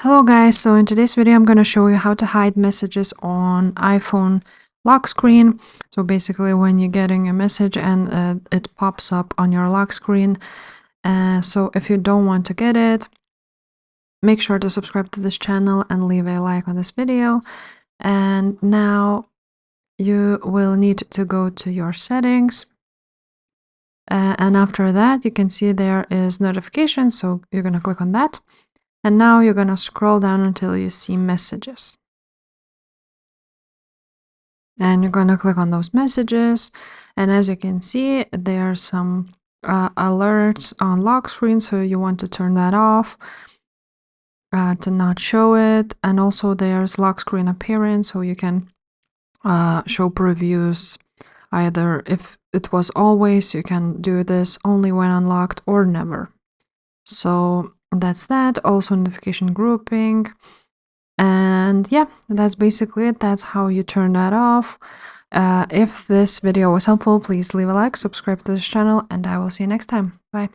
Hello guys, so in today's video I'm going to show you how to hide messages on iPhone lock screen. So basically when you're getting a message and it pops up on your lock screen. So if you don't want to get it, make sure to subscribe to this channel and leave a like on this video. And now you will need to go to your settings. And after that you can see there is notifications, so you're going to click on that. And now you're going to scroll down until you see messages. And you're going to click on those messages. And as you can see, there are some alerts on lock screen. So you want to turn that off to not show it. And also there's lock screen appearance. So you can show previews either if it was always, you can do this only when unlocked or never. So that's that. Also notification grouping. And yeah, that's basically it. That's how you turn that off. If this video was helpful, please leave a like, subscribe to this channel, and I will see you next time. Bye.